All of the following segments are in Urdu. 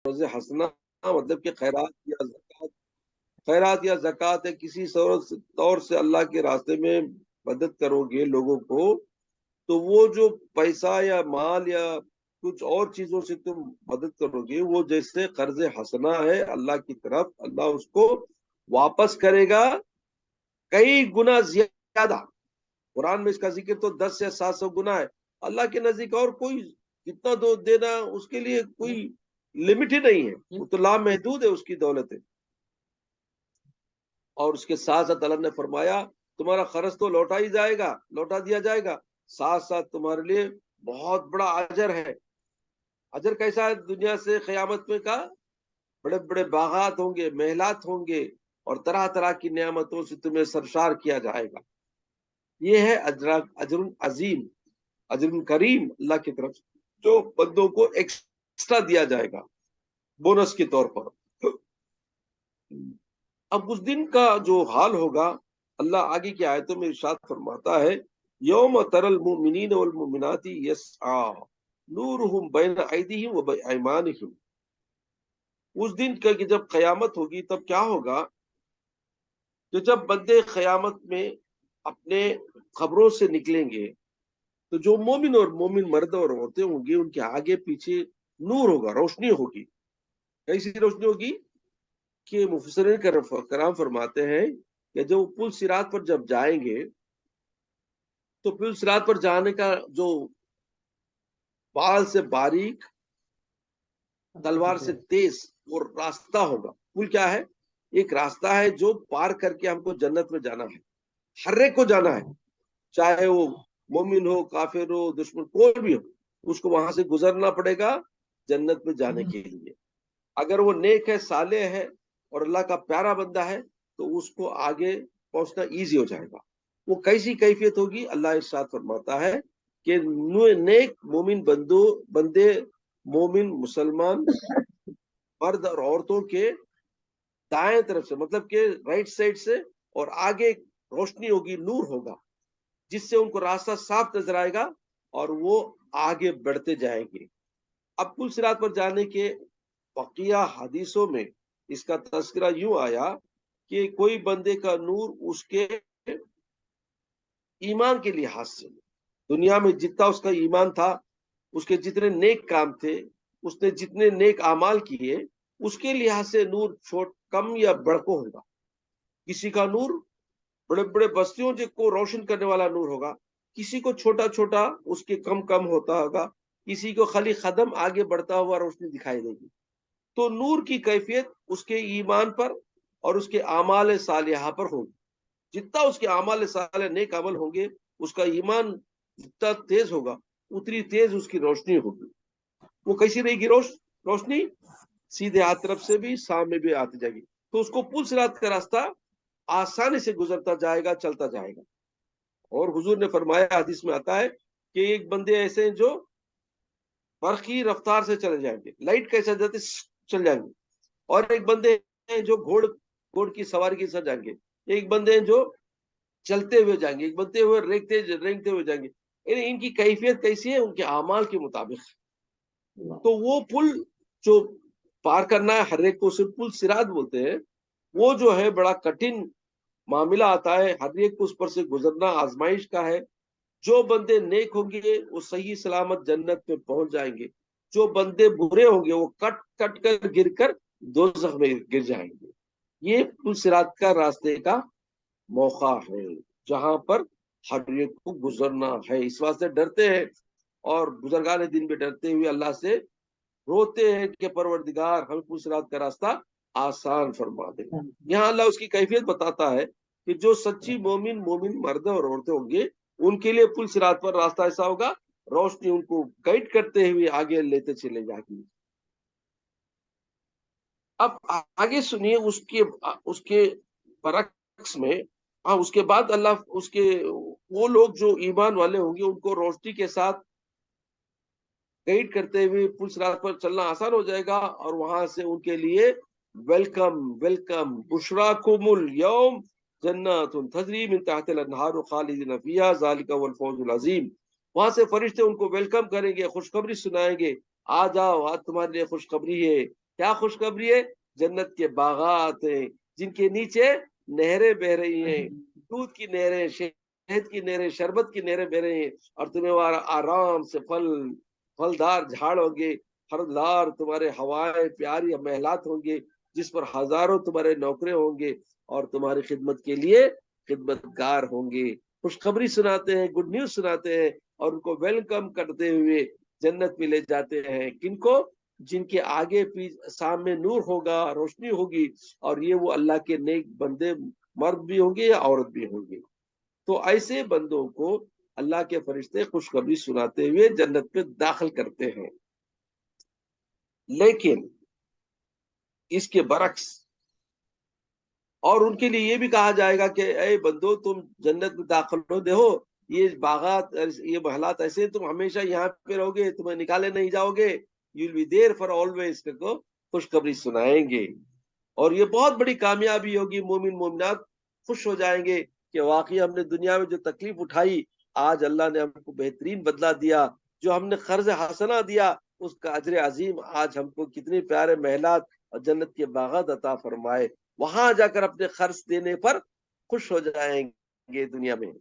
قرض حسنہ مطلب کہ خیرات یا زکوٰۃ ہے، کسی طور سے اللہ کے راستے میں مدد کرو گے لوگوں کو، تو وہ جو پیسہ یا مال یا کچھ اور چیزوں سے تم مدد کرو گے، وہ جیسے قرض حسنہ ہے اللہ کی طرف، اللہ اس کو واپس کرے گا کئی گنا زیادہ۔ قرآن میں اس کا ذکر تو 10 یا 700 گنا ہے، اللہ کے نزدیک اور کوئی کتنا دو دینا اس کے لیے کوئی لمٹ ہی نہیں ہے، وہ تو لامحدود ہے اس کی دولت ہے۔ اور اس کے ساتھ ساتھ اللہ نے فرمایا تمہارا قرض تو لوٹا ہی جائے گا، لوٹا دیا جائے گا، ساتھ ساتھ تمہارے لیے بہت بڑا اجر ہے۔ اجر کیسا ہے؟ دنیا سے قیامت میں کا بڑے بڑے باغات ہوں گے، محلات ہوں گے، اور طرح طرح کی نعمتوں سے تمہیں سرشار کیا جائے گا۔ یہ ہے اجر عظیم، اجر کریم اللہ کی طرف سے، جو بندوں کو ایکسٹرا دیا جائے گا بونس کے طور پر۔ اب اس دن کا جو حال ہوگا، اللہ آگے کی آیتوں میں ارشاد فرماتا ہے یوم تر المؤمنین والمؤمنات یسعی نورہم بین ایدیہم و بایمانہم۔ اس دن کا کہ جب قیامت ہوگی تب کیا ہوگا کہ جب بندے قیامت میں اپنے قبروں سے نکلیں گے تو جو مومن اور مومن مرد اور عورتیں ہوں گی ان کے آگے پیچھے نور ہوگا، روشنی ہوگی۔ کیسی روشنی ہوگی کہ مفسرین کرام فرماتے ہیں کہ جو پل صراط پر جب جائیں گے تو پل صراط پر جانے کا جو بال سے باریک تلوار سے تیز اور راستہ ہوگا، پل کیا ہے؟ ایک راستہ ہے جو پار کر کے ہم کو جنت میں جانا ہے، ہر ایک کو جانا ہے، چاہے وہ مومن ہو، کافر ہو، دشمن کوئی بھی ہو، اس کو وہاں سے گزرنا پڑے گا جنت میں جانے کے لیے۔ اگر وہ نیک ہے، صالح ہے اور اللہ کا پیارا بندہ ہے تو اس کو آگے پہنچنا ایزی ہو جائے گا۔ وہ کیسی کیفیت ہوگی؟ اللہ ارشاد فرماتا ہے کہ نیک مومن بندے مومن مسلمان مرد اور عورتوں کے دائیں طرف سے، مطلب کہ رائٹ سائڈ سے، اور آگے روشنی ہوگی، نور ہوگا، جس سے ان کو راستہ صاف نظر آئے گا اور وہ آگے بڑھتے جائیں گے۔ اب پل صراط پر جانے کے بقیہ حدیثوں میں اس کا تذکرہ یوں آیا کہ کوئی بندے کا نور اس کے ایمان کے لحاظ سے، دنیا میں جتنا اس کا ایمان تھا، اس کے جتنے نیک کام تھے، اس نے جتنے نیک اعمال کیے، اس کے لحاظ سے نور کم یا بڑکو ہوگا۔ کسی کا نور بڑے بڑے بستیوں کو روشن کرنے والا نور ہوگا، کسی کو چھوٹا چھوٹا اس کے کم ہوتا ہوگا، کسی کو خالی قدم آگے بڑھتا ہوا روشنی دکھائی دے گی۔ تو نور کی کیفیت اس کے ایمان پر اور اس کے اعمال صالحہ پر ہوگی۔ جتنا اس کے اعمال صالح نیک عمل ہوں گے، اس کا ایمان جتنا تیز ہوگا اتنی تیز اس کی روشنی ہوگی۔ وہ کیسی رہے گی روشنی؟ سیدھے ہاتھ طرف سے بھی، سامنے بھی آتی جائے گی، تو اس کو پل صراط کا راستہ آسانی سے گزرتا جائے گا، چلتا جائے گا۔ اور حضور نے فرمایا، حدیث میں آتا ہے کہ ایک بندے ایسے ہیں جو برقی رفتار سے چلے جائیں گے، لائٹ کیسے جاتے چل جائیں گے، اور ایک بندے ہیں جو گھوڑ کی سواری کے ساتھ جائیں گے، ایک بندے ہیں جو چلتے ہوئے جائیں گے، ایک بندے ہوئے رینگتے ہوئے جائیں گے۔ یعنی ان کی کیفیت کیسی ہے؟ ان کے اعمال کے مطابق۔ تو وہ پل جو پار کرنا ہے ہر ایک کو، صرف پل صراط بولتے ہیں، وہ جو ہے بڑا کٹھن معاملہ آتا ہے، ہر ایک کو اس پر سے گزرنا آزمائش کا ہے۔ جو بندے نیک ہوں گے وہ صحیح سلامت جنت میں پہنچ جائیں گے، جو بندے برے ہوں گے وہ کٹ کر گر کر دوزخ میں گر جائیں گے۔ یہ پل صراط کا راستے کا موقع ہے جہاں پر ہر ایک کو گزرنا ہے۔ اس واسطے ڈرتے ہیں، اور بزرگان دین بھی ڈرتے ہوئے اللہ سے روتے ہیں کہ پروردگار ہم پل صراط کا راستہ آسان فرما دے۔ یہاں اللہ اس کی کیفیت بتاتا ہے کہ جو سچی مومن مرد اور عورتیں ہوں گے ان کے لیے پل صراط پر راستہ ایسا ہوگا، روشنی ان کو گائیڈ کرتے ہوئے آگے لیتے چلے جائیں گے۔ اب آگے سنیے اس کے برعکس میں، اس کے بعد اللہ وہ لوگ جو ایمان والے ہوں گے ان کو روشنی کے ساتھ گائیڈ کرتے ہوئے پل صراط پر چلنا آسان ہو جائے گا، اور وہاں سے ان کے لیے ویلکم بشراکم اليوم جنات تجری من تحت الانہار خالدین فیہا ذالک هو الفوز العظیم۔ وہاں سے فرشتے ان کو ویلکم کریں گے، خوشخبری سنائیں گے، آ جاؤ، آج تمہارے لیے خوشخبری ہے، کیا خوشخبری ہے؟ جنت کے باغات ہیں جن کے نیچے نہریں بہ رہی ہیں، دودھ کی نہریں، شہد کی نہریں، شربت کی نہریں بہ رہی ہیں، اور تمہیں وہاں آرام سے پھلدار جھاڑ ہوں گے، پھلدار تمہارے ہوائیں پیاری محلات ہوں گے، جس پر ہزاروں تمہارے نوکرے ہوں گے اور تمہاری خدمت کے لیے خدمتگار ہوں گے۔ خوشخبری سناتے ہیں، گڈ نیوز سناتے ہیں، اور ان کو ویلکم کرتے ہوئے جنت میں لے جاتے ہیں۔ کن کو؟ جن کے آگے سامنے نور ہوگا، روشنی ہوگی، اور یہ وہ اللہ کے نیک بندے مرد بھی ہوں گے یا عورت بھی ہوں گے۔ تو ایسے بندوں کو اللہ کے فرشتے خوشخبری سناتے ہوئے جنت میں داخل کرتے ہیں۔ لیکن اس کے برعکس، اور ان کے لیے یہ بھی کہا جائے گا کہ اے بندو تم جنت میں داخل ہو، دیکھو یہ باغات، یہ محلات ایسے، تم ہمیشہ یہاں پہ رہو گے، تمہیں نکالے نہیں جاؤ گے، you will be there for always, کو خوشخبری سنائیں گے۔ اور یہ بہت بڑی کامیابی ہوگی، مومن مومنات خوش ہو جائیں گے کہ واقعی ہم نے دنیا میں جو تکلیف اٹھائی، آج اللہ نے ہم کو بہترین بدلہ دیا، جو ہم نے قرض حسنہ دیا اس کا اجر عظیم آج ہم کو کتنے پیارے محلات اور جنت کے باغات عطا فرمائے، وہاں جا کر اپنے خرچ دینے پر خوش ہو جائیں گے دنیا میں۔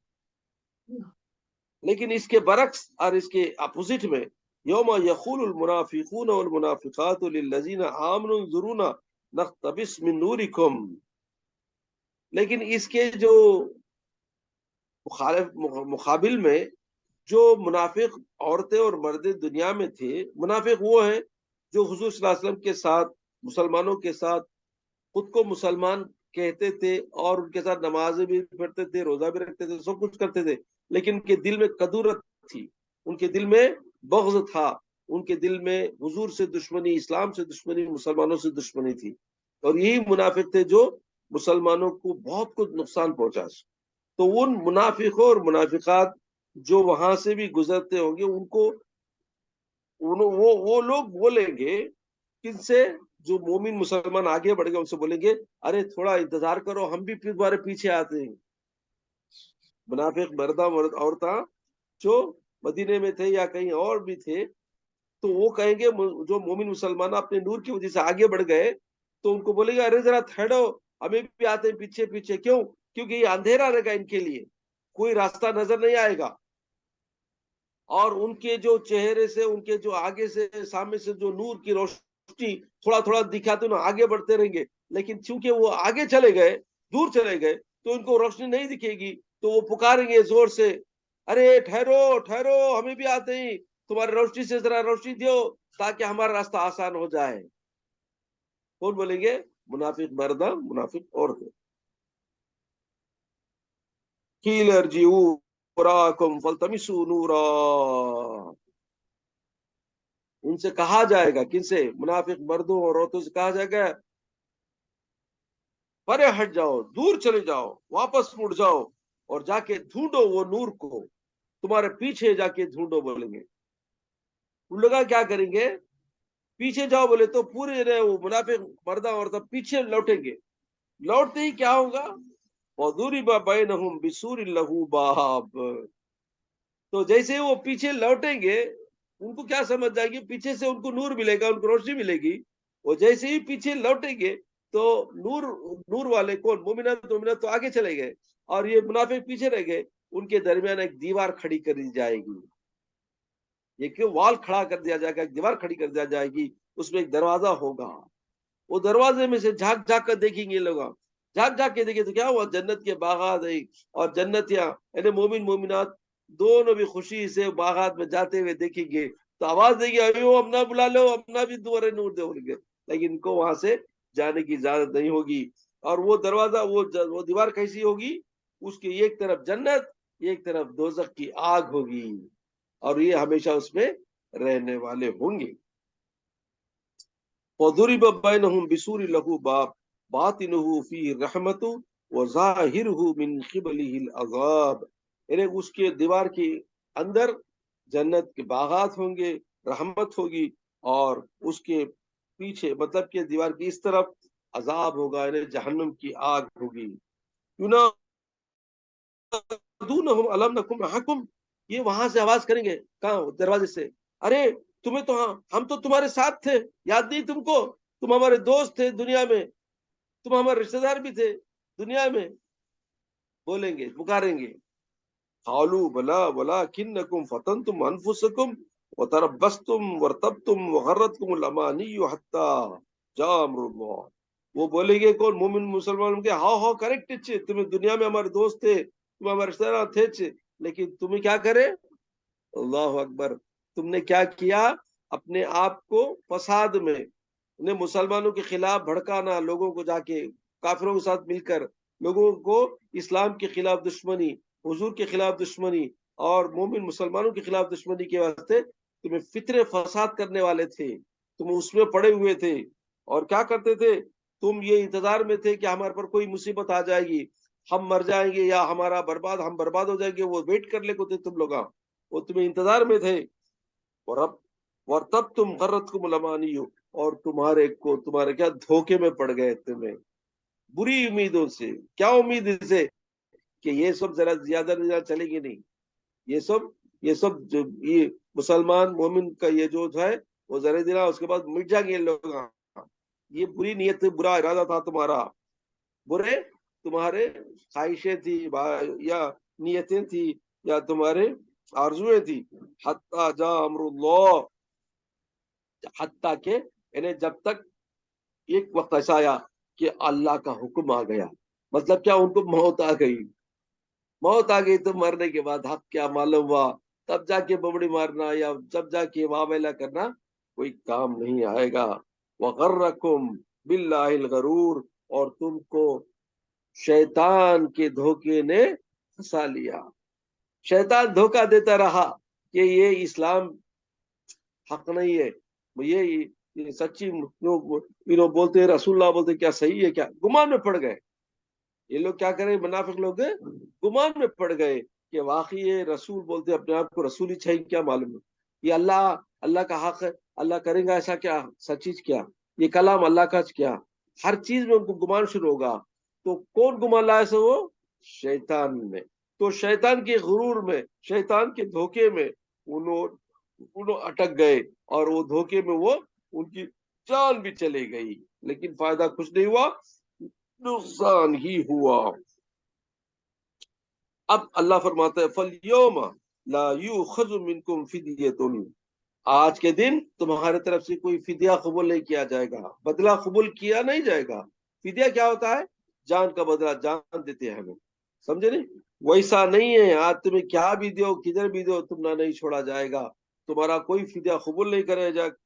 لیکن اس کے برعکس اور اس کے اپوزٹ میں، یوم یقول المنافقون والمنافقات للذین آمنوا انظرونا نقتبس من نورکم، لیکن اس کے جو مقابل میں جو منافق عورتیں اور مرد دنیا میں تھے، منافق وہ ہیں جو حضور صلی اللہ علیہ وسلم کے ساتھ، مسلمانوں کے ساتھ خود کو مسلمان کہتے تھے، اور ان کے ساتھ نمازیں بھی پڑھتے تھے، روزہ بھی رکھتے تھے، سب کچھ کرتے تھے، لیکن ان کے دل میں کدورت تھی، ان کے دل میں بغض تھا، ان کے دل میں حضور سے دشمنی، اسلام سے دشمنی، مسلمانوں سے دشمنی تھی، اور یہی منافق تھے جو مسلمانوں کو بہت کچھ نقصان پہنچا۔ تو ان منافقوں اور منافقات جو وہاں سے بھی گزرتے ہوں گے، ان کو وہ لوگ بولیں گے کن سے؟ جو مومن مسلمان آگے بڑھ گئے ان سے بولیں گے ارے تھوڑا انتظار کرو، ہم بھی پھر تمہارے پیچھے آتے ہیں۔ منافق مردہ عورتیں جو مدینے میں تھے یا کہیں اور بھی تھے، تو وہ کہیں گے، جو مومن مسلمان اپنے نور کی وجہ سے آگے بڑھ گئے تو ان کو بولے گا ارے ذرا ٹھہرو، ہمیں بھی آتے ہیں پیچھے پیچھے۔ کیوں؟ کیونکہ یہ اندھیرا رہے گا، ان کے لیے کوئی راستہ نظر نہیں آئے گا، اور ان کے جو چہرے سے، ان کے جو آگے سے سامنے سے جو نور کی روشنی تھوڑا تھوڑا دکھاتے ہیں، آگے بڑھتے رہیں گے، لیکن چونکہ وہ آگے چلے گئے، دور چلے گئے، تو ان کو روشنی نہیں دکھے گی، تو وہ پکاریں گے زور سے ارے ٹھہرو ٹھہرو، ہمیں بھی آتے ہیں، تمہاری روشنی سے ذرا روشنی دیو تاکہ ہمارا راستہ آسان ہو جائے۔ کون بولیں گے؟ منافق مردہ، منافق عورتیں۔ قیل ارجعوا وراءکم فالتمسوا نورا، ان سے کہا جائے گا، کن سے؟ منافق مردوں اور عورتوں سے کہا جائے گا پرے ہٹ جاؤ، دور چلے جاؤ، واپس مڑ جاؤ، اور جا کے ڈھونڈو وہ نور کو، تمہارے پیچھے جا کے ڈھونڈو، بولیں گے۔ ان لوگ کیا کریں گے؟ پیچھے جاؤ بولے تو پورے وہ منافق مردہ عورتیں پیچھے لوٹیں گے، لوٹتے ہی کیا ہوگا؟ وَضُرِبَ بَيْنَهُمْ بِسُورٍ لَهُ بَابٌ، تو جیسے وہ پیچھے لوٹیں گے، ان کو کیا سمجھ جائے گی؟ پیچھے سے ان کو نور ملے گا، ان کو روشنی ملے گی، وہ جیسے ہی پیچھے لوٹیں گے تو نور والے کون؟ مومنات تو آگے چلے گئے، اور یہ منافق پیچھے رہ گئے، ان کے درمیان ایک دیوار کھڑی کر دی جائے گی۔ یہ کیوں وال کھڑا کر دیا جائے گا، ایک دیوار کھڑی کر دیا جائے گی، اس میں ایک دروازہ ہوگا، وہ دروازے میں سے جھانک جھانک کر دیکھیں گے لوگ، جھانک جھانک کے دیکھیں تو کیا ہوا؟ جنت کے باغات ہیں، اور جنتیاں یعنی مومن مومنات دونوں بھی خوشی سے باغات میں جاتے ہوئے دیکھیں گے، تو آواز دے گی ابھی وہ اپنا بلا لو، اپنا بھی دوبارہ نور دے گے، لیکن ان کو وہاں سے جانے کی اجازت نہیں ہوگی۔ اور وہ دروازہ، وہ دیوار کیسی ہوگی؟ اس کی ایک طرف جنت، ایک طرف دوزخ کی آگ ہوگی، اور یہ ہمیشہ اس میں رہنے والے ہوں گے۔ وَضُرِبَ بَيْنَهُمْ بِسُورٍ لَهُ بَابٌ بَاطِنُهُ فِيهِ الرَّحْمَةُ وَظَاهِرُهُ مِنْ قِبَلِهِ الْعَذَابُ، یعنی اس کے دیوار کے اندر جنت کے باغات ہوں گے، رحمت ہوگی، اور اس کے پیچھے مطلب کہ دیوار کی اس طرف عذاب ہوگا، یعنی جہنم کی آگ ہوگی۔ يُنَادُونَهُمْ أَلَمْ نَكُنْ مَعَكُمْ، یہ وہاں سے آواز کریں گے، کہاں؟ دروازے سے، ارے تمہیں تو، ہم تو تمہارے ساتھ تھے، یاد نہیں تم کو؟ تم ہمارے دوست تھے دنیا میں، تم ہمارے رشتہ دار بھی تھے دنیا میں. بولیں گے، پکاریں گے. قالوا بلا ولکنکم فتنتم انفسکم وتربصتم وارتبتم وغرتکم الامانی حتی جاء امر اللہ. وہ بولیں گے کون؟ مومن مسلمان کے. ہاں ہاں کریکٹ چھے، تمہیں دنیا میں ہمارے دوست تھے، تم ہمارے رشتہ دار تھے چھے، لیکن تمہیں کیا کرے؟ اللہ اکبر. تم نے کیا کیا؟ اپنے آپ کو فساد میں، انہیں مسلمانوں کے خلاف بھڑکانا، لوگوں کو جا کے کافروں کے ساتھ مل کر لوگوں کو اسلام کے خلاف دشمنی، حضور کے خلاف دشمنی اور مومن مسلمانوں کے خلاف دشمنی کے واسطے تمہیں فطرے فساد کرنے والے تھے. تم اس میں پڑے ہوئے تھے. اور کیا کرتے تھے؟ تم یہ انتظار میں تھے کہ ہمارے پر کوئی مصیبت آ جائے گی، ہم مر جائیں گے یا ہم برباد ہو جائیں گے. وہ ویٹ کر لے کو تھے تم لوگ، وہ تمہیں انتظار میں تھے. اور تب تم غرتکم الامانی، اور تمہارے کیا دھوکے میں پڑ گئے، تمہیں بری امیدوں سے. کیا امید سے؟ کہ یہ سب ذرا زیادہ چلے گی نہیں. یہ سب جو یہ مسلمان مومن کا یہ جو ہے وہ ذرا دن اس کے بعد مٹ جائیں گے لوگ. یہ بری نیت، برا ارادہ تھا تمہارا، برے تمہارے خواہشیں تھی یا نیتیں تھی یا تمہارے آرزویں تھی. حتی جاء امر اللہ، حتیٰ کہ انہیں جب تک ایک وقت ایسا آیا کہ اللہ کا حکم آ گیا. مطلب کیا؟ ان کو موت آ گئی. موت آ گئی تو مرنے کے بعد حق کیا معلوم ہوا، تب جا کے بمڑی مارنا یا جب جا کے واویلا کرنا کوئی کام نہیں آئے گا. وغرکم باللہ الغرور، اور تم کو شیطان کے دھوکے نے پھنسا لیا. شیطان دھوکہ دیتا رہا کہ یہ اسلام حق نہیں ہے، یہ سچی بولتے رسول اللہ بولتے، کیا صحیح ہے؟ کیا گمان میں پڑ گئے یہ لوگ. کیا کریں منافق لوگ؟ گمان میں پڑ گئے کہ واقعی یہ رسول بولتے، اپنے آپ کو رسول ہی چاہیے. کیا معلوم ہے یہ اللہ کا حق ہے، اللہ کریں گا ایسا؟ کیا سچی؟ کیا یہ کلام اللہ کا؟ کیا ہر چیز میں ان کو گمان شروع ہوگا. تو کون گمان لائے سے؟ وہ شیطان نے. تو شیطان کے غرور میں، شیطان کے دھوکے میں انہوں اٹک گئے، اور وہ دھوکے میں وہ ان کی جان بھی چلے گئی، لیکن فائدہ کچھ نہیں ہوا، نقصان ہی ہوا. اب اللہ فرماتا ہے فَالْيَوْمَ لَا يُؤْخَذُ مِنْكُمْ فِدْيَةٌ، آج کے دن تمہارے طرف سے کوئی فدیہ قبول نہیں کیا جائے گا، بدلہ قبول کیا نہیں جائے گا. فدیہ کیا ہوتا ہے؟ جان کا بدلہ، جان دیتے ہیں ہمیں، سمجھے نہیں؟ ویسا نہیں ہے. آج تمہیں کیا بھی دو، کدھر بھی دو، تم نہیں چھوڑا جائے گا، تمہارا کوئی فدیہ قبول نہیں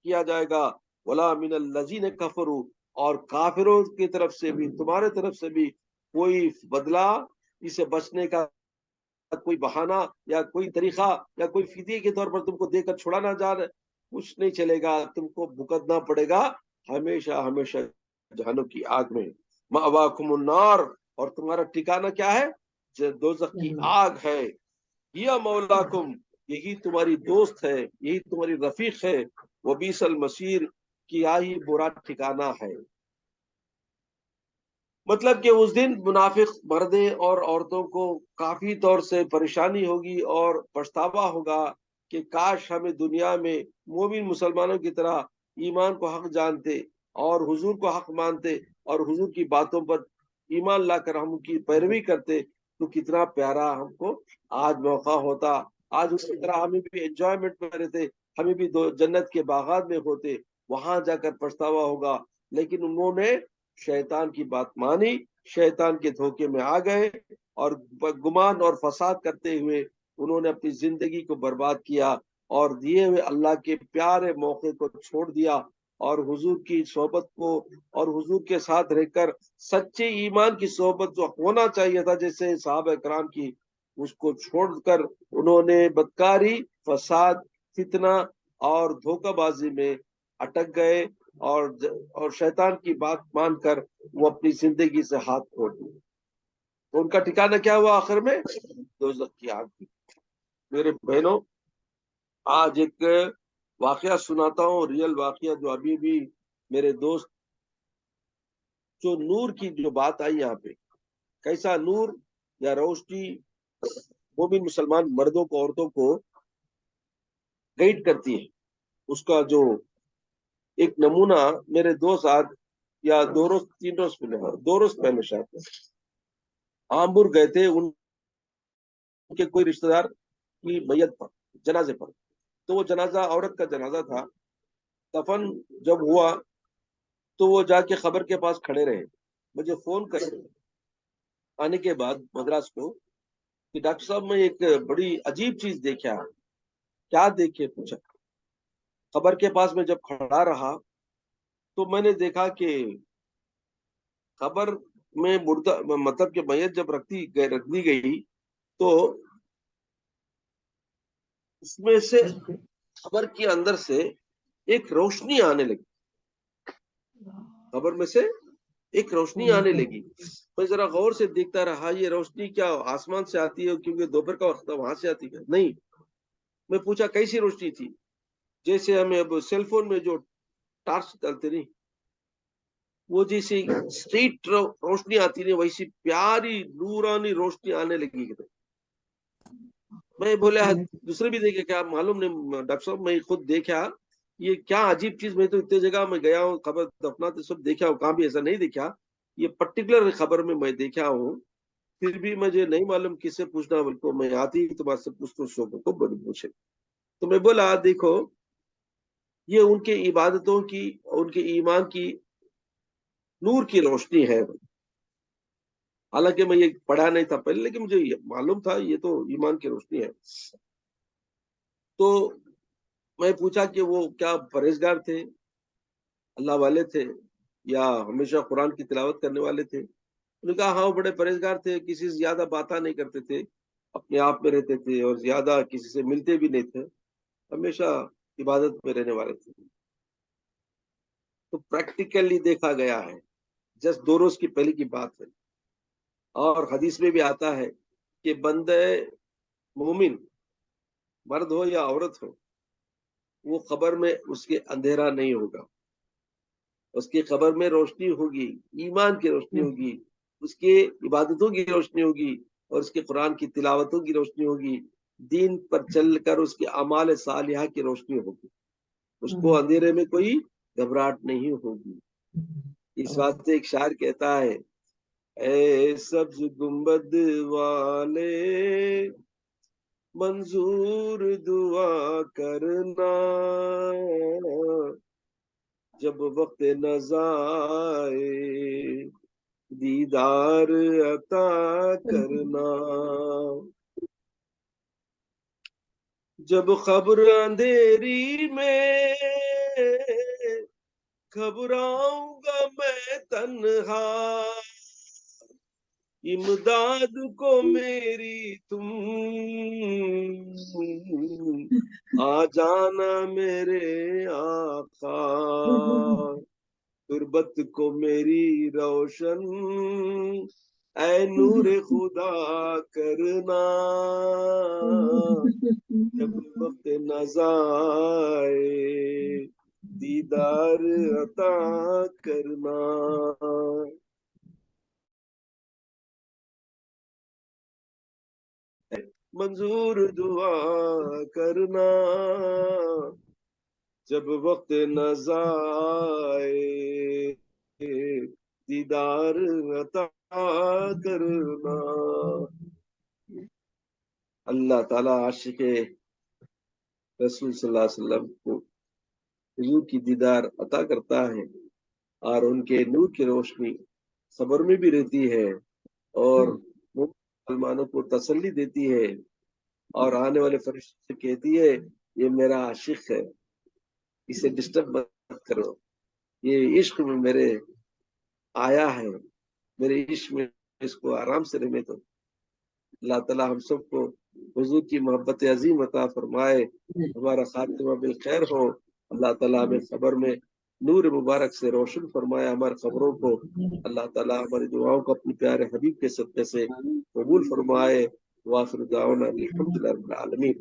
کیا جائے گا. وَلَا مِنَ الَّذِينَ كَفَرُوا، اور کافروں کی طرف سے بھی، تمہارے طرف سے بھی کوئی بدلہ، اسے بچنے کا کوئی بہانہ یا کوئی طریقہ یا کوئی فدیے کے طور پر تم کو دے کر چھوڑانا جا رہا ہے، کچھ نہیں چلے گا. تم کو بھگتنا پڑے گا ہمیشہ ہمیشہ جہنم کی آگ میں. مأواکم النار، اور تمہارا ٹھکانہ کیا ہے؟ دوزخ کی آگ ہے. یا مولاکم، یہی تمہاری دوست ہے، یہی تمہاری رفیق ہے. وبئس المصیر، کیا ہی برا ٹھکانہ ہے. مطلب کہ اس دن منافق مردیں اور عورتوں کو کافی طور سے پریشانی ہوگی اور پچھتاوا ہوگا کہ کاش ہمیں دنیا میں مومن مسلمانوں کی طرح ایمان کو حق جانتے اور حضور کو حق مانتے اور حضور کی باتوں پر ایمان لا کر ہم کی پیروی کرتے، تو کتنا پیارا ہم کو آج موقع ہوتا. آج اس کی طرح ہمیں بھی انجوائمنٹ میں رہتے، ہمیں بھی جنت کے باغات میں ہوتے. وہاں جا کر پچھتاوا ہوگا. لیکن انہوں نے شیطان کی بات مانی، شیطان کے دھوکے میں آ گئے، اور گمان اور فساد کرتے ہوئے انہوں نے اپنی زندگی کو برباد کیا، اور دیے ہوئے اللہ کے پیارے موقع کو چھوڑ دیا، اور حضور کی صحبت کو اور حضور کے ساتھ رہ کر سچے ایمان کی صحبت جو ہونا چاہیے تھا جیسے صحابہ کرام کی، اس کو چھوڑ کر انہوں نے بدکاری، فساد، فتنہ اور دھوکہ بازی میں اٹک گئے، اور شیطان کی بات مان کر وہ اپنی زندگی سے ہاتھ دھو دیے. تو ان کا ٹھکانہ کیا ہوا آخر میں؟ دوزخ کی آگ. میرے بہنوں، آج ایک واقعہ سناتا ہوں، ریئل واقعہ، جو ابھی بھی میرے دوست، جو نور کی جو بات آئی یہاں پہ، کیسا نور یا روشنی مومن مسلمان مردوں کو، عورتوں کو گائیڈ کرتی ہے. اس کا جو ایک نمونہ میرے دوست آج یا 2 روز 3 روز پہلے 2 روز پہلے شاید آمبور گئے تھے، ان کے کوئی رشتہ دار کی میت پر، جنازے پر. تو وہ جنازہ عورت کا جنازہ تھا. دفن جب ہوا تو وہ جا کے خبر کے پاس کھڑے رہے. مجھے فون کر آنے کے بعد مدراس کو کہ ڈاکٹر صاحب میں ایک بڑی عجیب چیز دیکھا. کیا دیکھے پوچھا. خبر کے پاس میں جب کھڑا رہا تو میں نے دیکھا کہ خبر میں مردہ مطلب کہ میت جب رکھ دی گئی تو اس میں سے خبر کے اندر سے ایک روشنی آنے لگی. خبر میں سے ایک روشنی آنے لگی. میں ذرا غور سے دیکھتا رہا، یہ روشنی کیا آسمان سے آتی ہے کیونکہ دوپہر کا وقت وہاں سے آتی ہے؟ نہیں. میں پوچھا کیسی روشنی تھی؟ جیسے ہمیں اب سیل فون میں جو ٹارچ ڈالتے نہیں، وہ جیسی اسٹریٹ روشنی آتی نہیں، ویسی پیاری نورانی روشنی آنے لگی. میں بولا دوسرے بھی دیکھے کیا معلوم نہیں ڈاکٹر صاحب، میں خود دیکھا یہ کیا عجیب چیز. میں تو اتنے جگہ میں گیا ہوں، خبر دفنات سب دیکھا ہوں، کہاں بھی ایسا نہیں دیکھا. یہ پرٹیکولر خبر میں دیکھا ہوں. پھر بھی مجھے نہیں معلوم کس سے پوچھنا، بلکہ میں آتی تو بات سے پوچھتا کو بڑی پوچھے. تو میں بولا دیکھو یہ ان کے عبادتوں کی، ان کے ایمان کی نور کی روشنی ہے. حالانکہ میں یہ پڑھا نہیں تھا پہلے، لیکن مجھے معلوم تھا یہ تو ایمان کی روشنی ہے. تو میں پوچھا کہ وہ کیا پرہیزگار تھے، اللہ والے تھے، یا ہمیشہ قرآن کی تلاوت کرنے والے تھے؟ انہوں نے کہا ہاں وہ بڑے پرہیزگار تھے، کسی سے زیادہ باتیں نہیں کرتے تھے، اپنے آپ میں رہتے تھے اور زیادہ کسی سے ملتے بھی نہیں تھے، ہمیشہ عبادت میں رہنے والے تھے. تو پریکٹیکلی دیکھا گیا ہے، جسٹ 2 روز کی پہلے کی بات ہے. اور حدیث میں بھی آتا ہے کہ بندے مومن مرد ہو یا عورت ہو، وہ قبر میں اس کے اندھیرا نہیں ہوگا، اس کی قبر میں روشنی ہوگی، ایمان کی روشنی ہوگی، اس کے عبادتوں کی روشنی ہوگی، اور اس کے قرآن کی تلاوتوں کی روشنی ہوگی، دین پر چل کر اس کے اعمال صالحہ کی روشنی ہوگی. اس کو اندھیرے میں کوئی گھبراہٹ نہیں ہوگی. اس واسطے ایک شاعر کہتا ہے اے سبز گنبد والے منظور دعا کرنا، جب وقت نزائے دیدار عطا کرنا. جب خبر اندھیری میں گھبراؤں گا میں تنہا، امداد کو میری تم آ جانا میرے آقا، تربت کو میری روشن اے نور خدا کرنا، جب وقت نزائے دیدار عطا کرنا. منظور دعا کرنا، جب وقت نزائے دیدار عطا کرنا. اللہ تعالیٰ عاشق رسول صلی اللہ علیہ وسلم کو حضور کی دیدار عطا کرتا ہے، اور ان کے نور کی روشنی صبر میں بھی رہتی ہے، اور مسلمانوں کو تسلی دیتی ہے، اور آنے والے فرشتے سے کہتی ہے یہ میرا عاشق ہے، اسے ڈسٹرب مت کرو، یہ عشق میں میرے آیا ہے، میرے عشق میں اس کو آرام سے رہنے دو. اللہ تعالیٰ ہم سب کو حضور کی محبت عظیم عطا فرمائے، ہمارا خاتمہ بالخیر ہو. اللہ تعالیٰ ہمیں خبر میں نور مبارک سے روشن فرمائے ہمارے خبروں کو. اللہ تعالیٰ ہماری دعاؤں کو اپنے پیارے حبیب کے صدقے سے قبول فرمائے. وآخر دعوانا الحمدللہ رب العالمین.